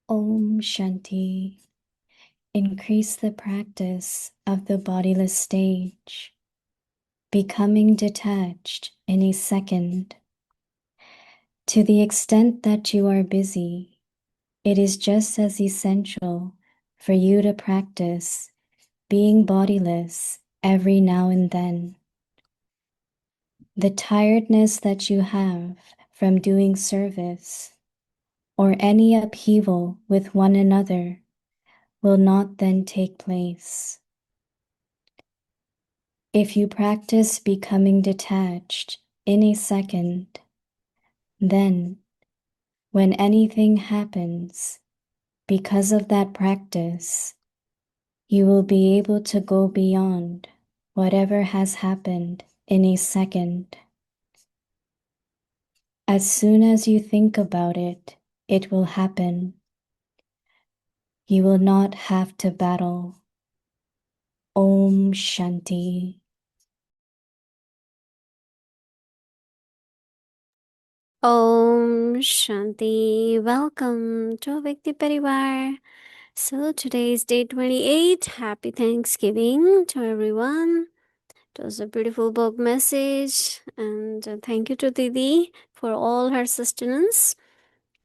Om Shanti. Increase the practice of the bodiless stage, becoming detached in a second. To the extent that you are busy, it is just as essential for you to practice being bodiless every now and then. The tiredness that you have from doing service or any upheaval with one another will not then take place. If you practice becoming detached in a second, then when anything happens, because of that practice, you will be able to go beyond whatever has happened in a second. As soon as you think about it, it will happen. You will not have to battle. Om Shanti. Om Shanti. Welcome to Vikti Parivar. So today is day 28. Happy Thanksgiving to everyone. It was a beautiful book message, and thank you to Didi for all her sustenance.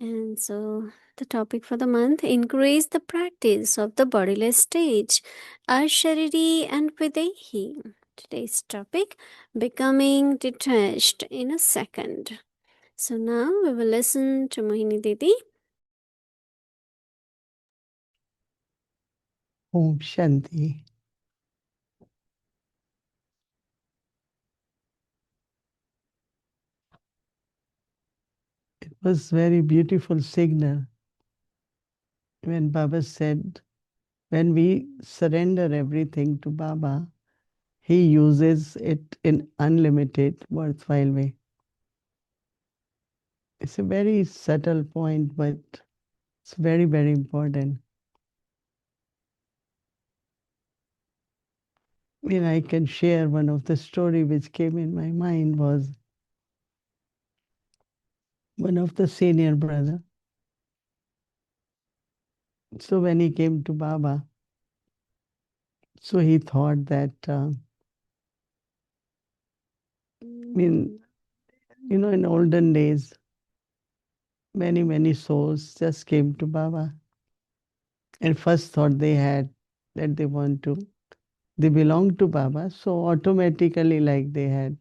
And so the topic for the month: increase the practice of the bodiless stage, Ashariri and Videhi. Today's topic: becoming detached in a second. So now we will listen to Mohini Didi. Om Shanti. It was very beautiful signal when Baba said, when we surrender everything to Baba, he uses it in unlimited, worthwhile way. It's a very subtle point, but it's very, very important. I can share one of the story which came in my mind was one of the senior brother. So when he came to Baba, so he thought that, in olden days, many, many souls just came to Baba. And first thought they had that they belong to Baba. So automatically, like they had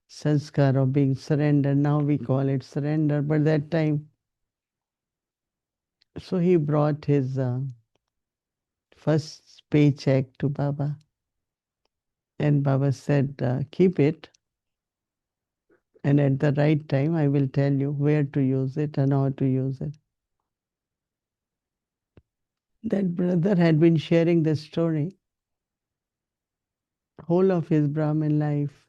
sanskar of being surrendered. Now we call it surrender. But that time, so he brought his first paycheck to Baba. And Baba said, keep it. And at the right time, I will tell you where to use it and how to use it. That brother had been sharing the story whole of his Brahmin life.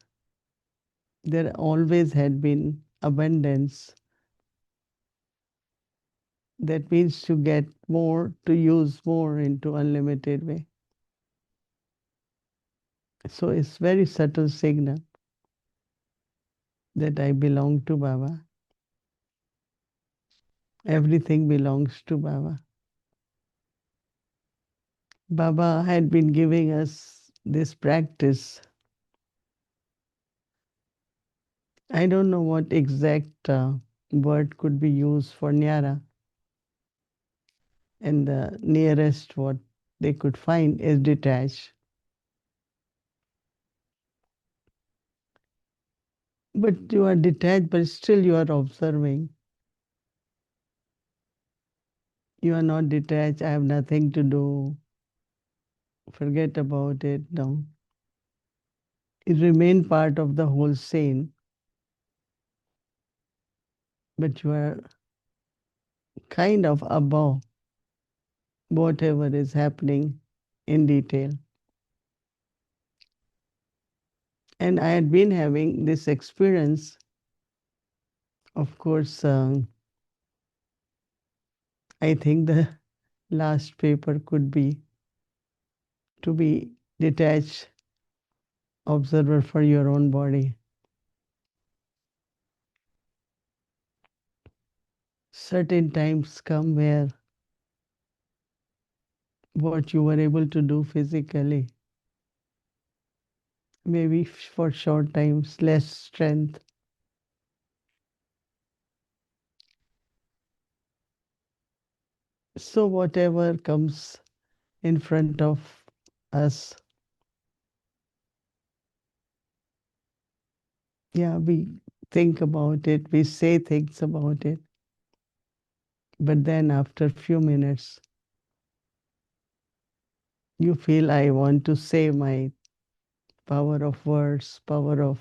There always had been abundance. That means to get more, to use more into unlimited way. So it's very subtle signal that I belong to Baba. Everything belongs to Baba. Baba had been giving us this practice. I don't know what exact word could be used for Nyara. And the nearest what they could find is detached. But you are detached, but still you are observing. You are not detached, I have nothing to do. Forget about it. No. It remain part of the whole scene. But you are kind of above whatever is happening in detail. And I had been having this experience. Of course, I think the last paper could be to be detached observer for your own body. Certain times come where what you were able to do physically. Maybe for short times, less strength. So, whatever comes in front of us, yeah, we think about it, we say things about it, but then after a few minutes, you feel I want to save my power of words, power of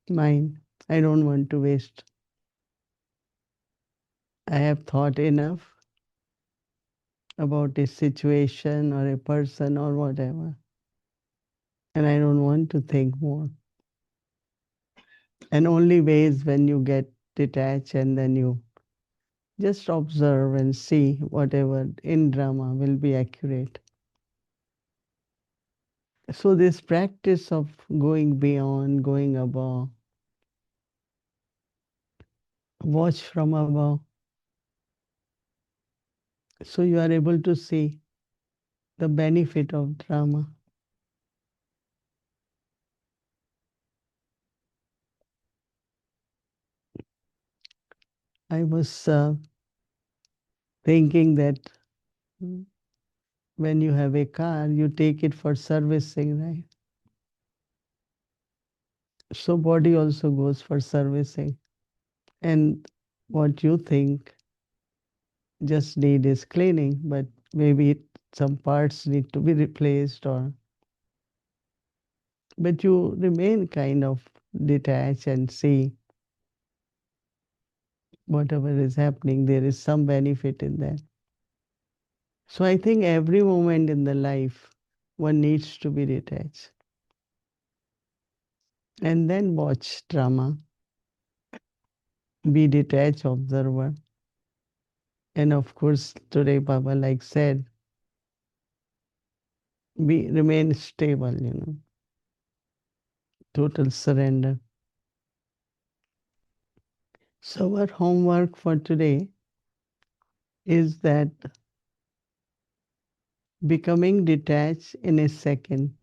mind. I don't want to waste. I have thought enough about a situation or a person or whatever, and I don't want to think more. And only ways when you get detached and then you just observe and see whatever in drama will be accurate. So, this practice of going beyond, going above, watch from above, so you are able to see the benefit of drama. I was thinking that when you have a car, you take it for servicing, right? So, body also goes for servicing. And what you think just need is cleaning, but maybe some parts need to be replaced, or but you remain kind of detached and see whatever is happening, there is some benefit in that. So I think every moment in the life one needs to be detached and then watch drama, be detached observer. And of course, today Baba like said, be remain stable, total surrender. So our homework for today is that becoming detached in a second.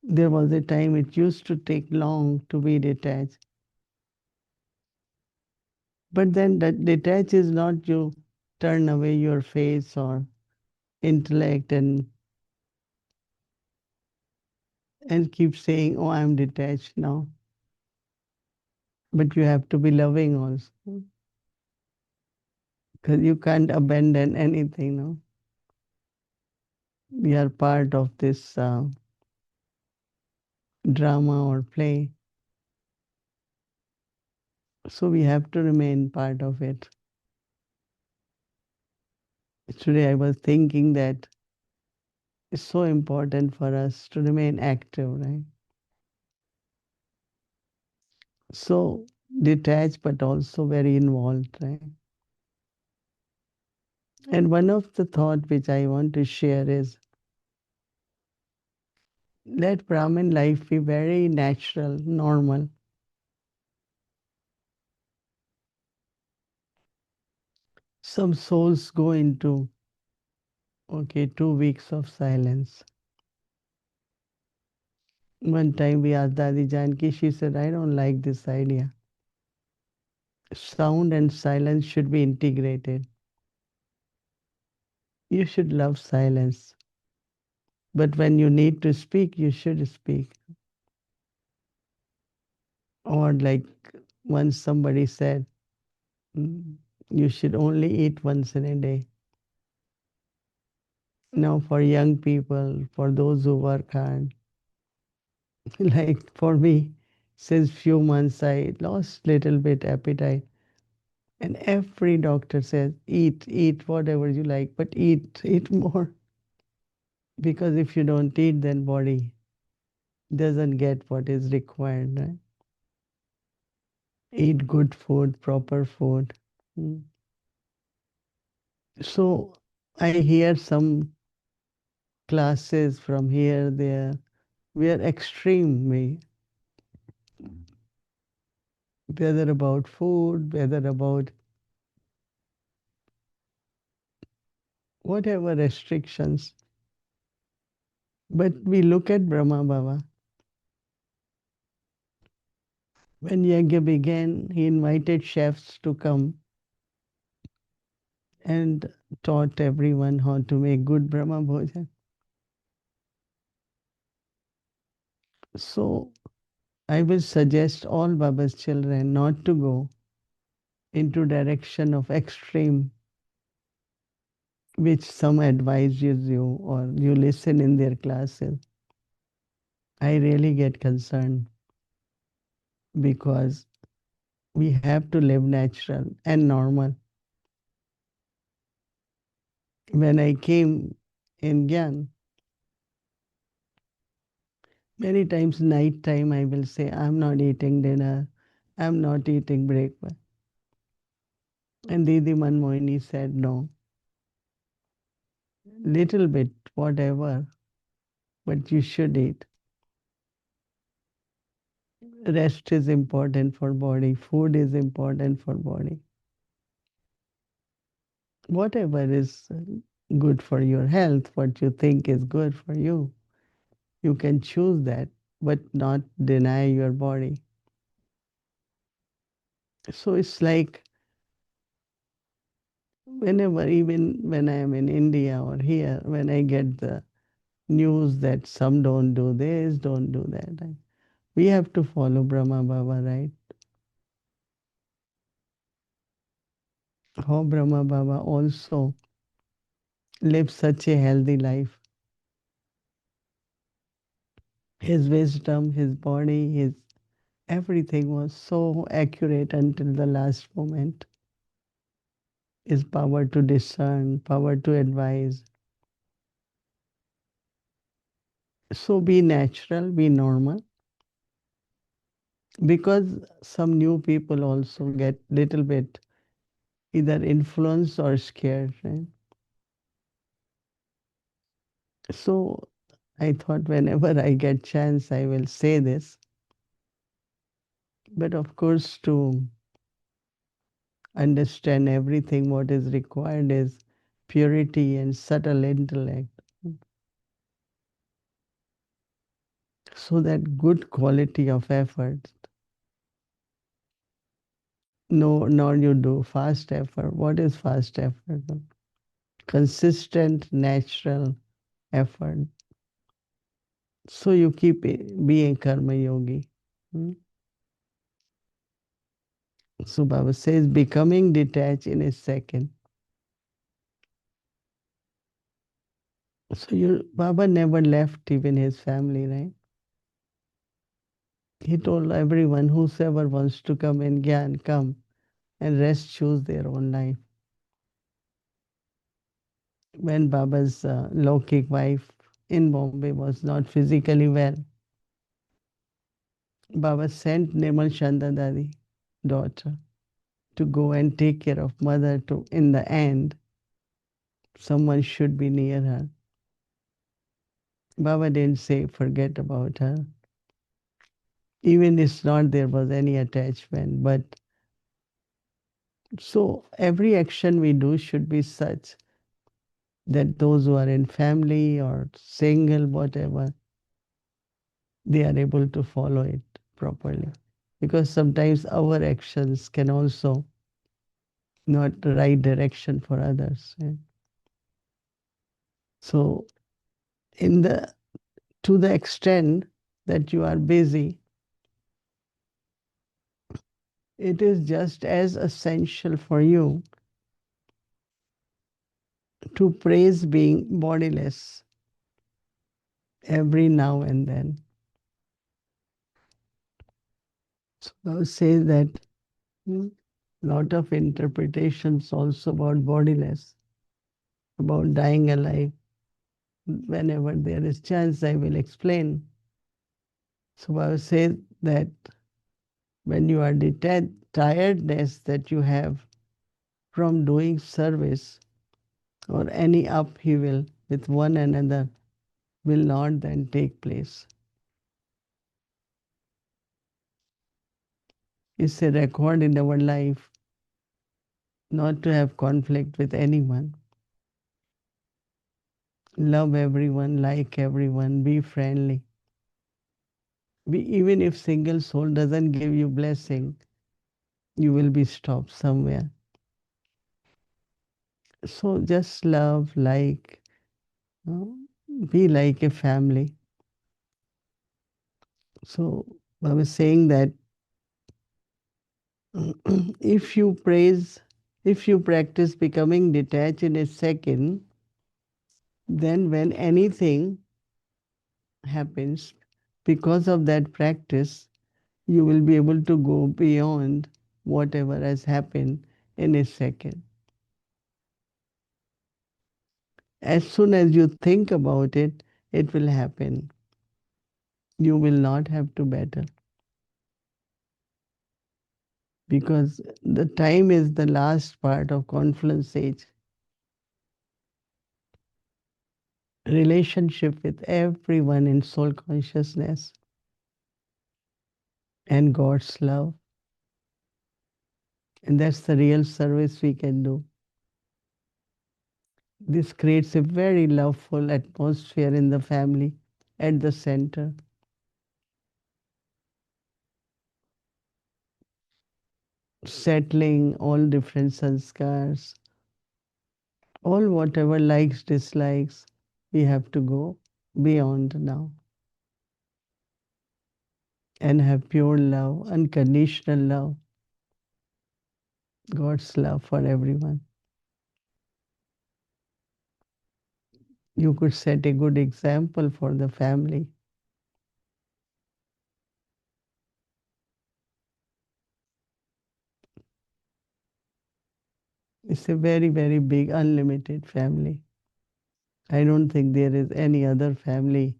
There was a time it used to take long to be detached. But then that detach is not you turn away your face or intellect and keep saying, oh, I'm detached now. But you have to be loving also. Because you can't abandon anything, no? We are part of this drama or play. So we have to remain part of it. Today I was thinking that it's so important for us to remain active, right? So detached, but also very involved, right? And one of the thought which I want to share is let Brahmin life be very natural, normal. Some souls go into, okay, 2 weeks of silence. One time we asked Dadi Janki, she said, I don't like this idea. Sound and silence should be integrated. You should love silence. But when you need to speak, you should speak. Or like once somebody said, "Mm, you should only eat once in a day." Now for young people, for those who work hard, like for me, since few months I lost little bit appetite. And every doctor says, eat whatever you like, but eat more. Because if you don't eat, then body doesn't get what is required, right? Eat good food, proper food. Mm. So I hear some classes from here, there, where extreme way, whether about food, whether about whatever restrictions. But we look at Brahma Baba. When Yajna began, he invited chefs to come and taught everyone how to make good Brahma Bhojan. So I will suggest all Baba's children not to go into direction of extreme, which some advises you or you listen in their classes. I really get concerned because we have to live natural and normal. When I came in Gyan, many times night time I will say, I'm not eating dinner, I'm not eating breakfast. And Didi Mohini said, no, little bit, whatever, but you should eat. Rest is important for body, food is important for body. Whatever is good for your health, what you think is good for you, you can choose that, but not deny your body. So it's like whenever, even when I am in India or here, when I get the news that some don't do this, don't do that, we have to follow Brahma Baba, right? How Brahma Baba also lived such a healthy life. His wisdom, his body, his everything was so accurate until the last moment. His power to discern, power to advise. So be natural, be normal. Because some new people also get little bit either influenced or scared, right? So I thought whenever I get chance, I will say this. But of course, to understand everything, what is required is purity and subtle intellect. So that good quality of effort. No, nor you do fast effort. What is fast effort? Consistent, natural effort. So you keep being karma yogi. Hmm? So Baba says, becoming detached in a second. So your Baba never left even his family, right? He told everyone, whosoever wants to come in Gyan, come, and rest choose their own life. When Baba's Lokik wife in Bombay was not physically well, Baba sent Nirmal Chanda Dadi, daughter, to go and take care of mother. To in the end, someone should be near her. Baba didn't say forget about her. Even it's not there was any attachment, but so every action we do should be such that those who are in family or single, whatever, they are able to follow it properly. Because sometimes our actions can also not the right direction for others. Yeah. So in the to the extent that you are busy, it is just as essential for you to praise being bodiless every now and then. So I would say that lot of interpretations also about bodiless, about dying alive. Whenever there is chance, I will explain. So I would say that when you are detached, tiredness that you have from doing service or any upheaval with one another will not then take place. It's a record in our life not to have conflict with anyone. Love everyone, like everyone, be friendly. Even if single soul doesn't give you blessing, you will be stopped somewhere. So just love, like, uh, be like a family. So I was saying that if you praise, if you practice becoming detached in a second, then when anything happens, because of that practice, you will be able to go beyond whatever has happened in a second. As soon as you think about it, it will happen. You will not have to battle because the time is the last part of confluence stage. Relationship with everyone in soul consciousness and God's love. And that's the real service we can do. This creates a very loveful atmosphere in the family at the center. Settling all different sanskars, all whatever likes, dislikes, we have to go beyond now and have pure love, unconditional love, God's love for everyone. You could set a good example for the family. It's a very, very big, unlimited family. I don't think there is any other family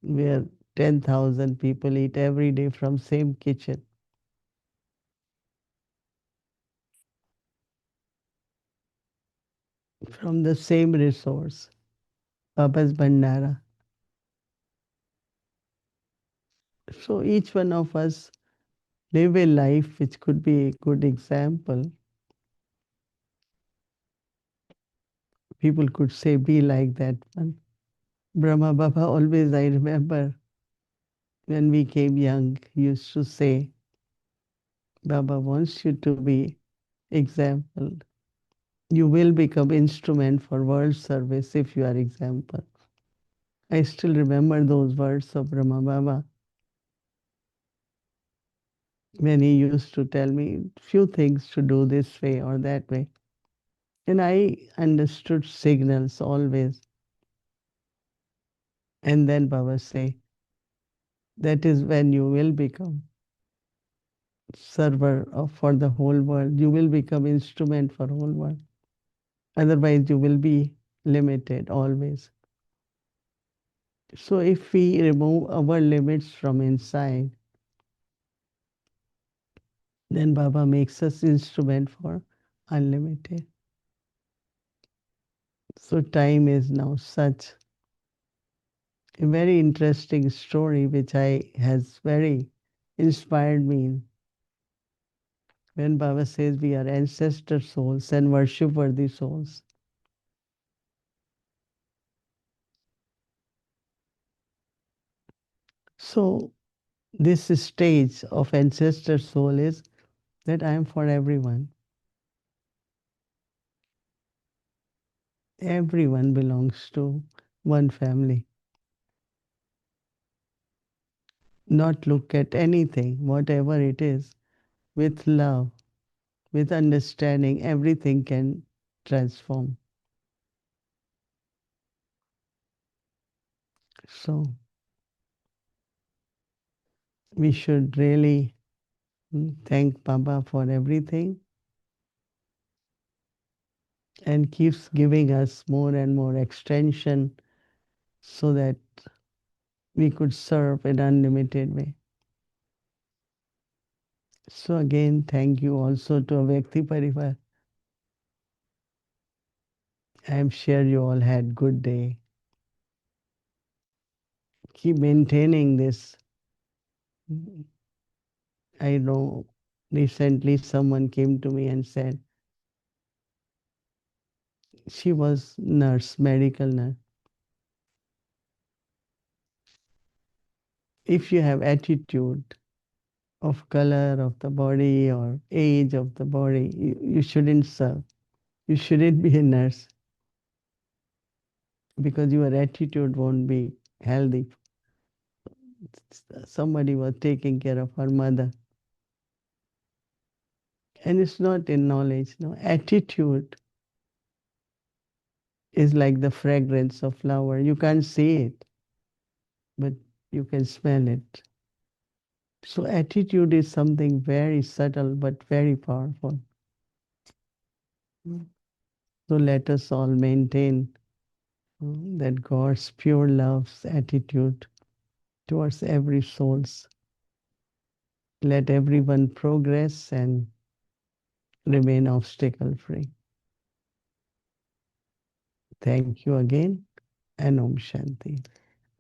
where 10,000 people eat every day from same kitchen, from the same resource, Papa's Bandara. So each one of us live a life which could be a good example. People could say, be like that one. Brahma Baba always, I remember when we came young, used to say, Baba wants you to be example. You will become instrument for world service if you are example. I still remember those words of Brahma Baba when he used to tell me few things to do this way or that way. And I understood signals always. And then Baba say, that is when you will become server for the whole world. You will become instrument for whole world. Otherwise, you will be limited always. So if we remove our limits from inside, then Baba makes us instrument for unlimited. So time is now such a very interesting story which I has very inspired me when Baba says we are ancestor souls and worship worthy souls. So this stage of ancestor soul is that I am for everyone. Everyone belongs to one family. Not look at anything, whatever it is, with love, with understanding, everything can transform. So we should really thank Baba for everything and keeps giving us more and more extension so that we could serve in unlimited way. So again, thank you also to Vyakti Parivar. I am sure you all had good day. Keep maintaining this. I know recently someone came to me and said, She was nurse, medical nurse. If you have attitude of color of the body or age of the body, you shouldn't serve. You shouldn't be a nurse because your attitude won't be healthy. Somebody was taking care of her mother. And it's not in knowledge, no. Attitude is like the fragrance of flower. You can't see it, but you can smell it. So attitude is something very subtle but very powerful. So let us all maintain that God's pure love's attitude towards every souls. Let everyone progress and remain obstacle free. Thank you again, and Om Shanti.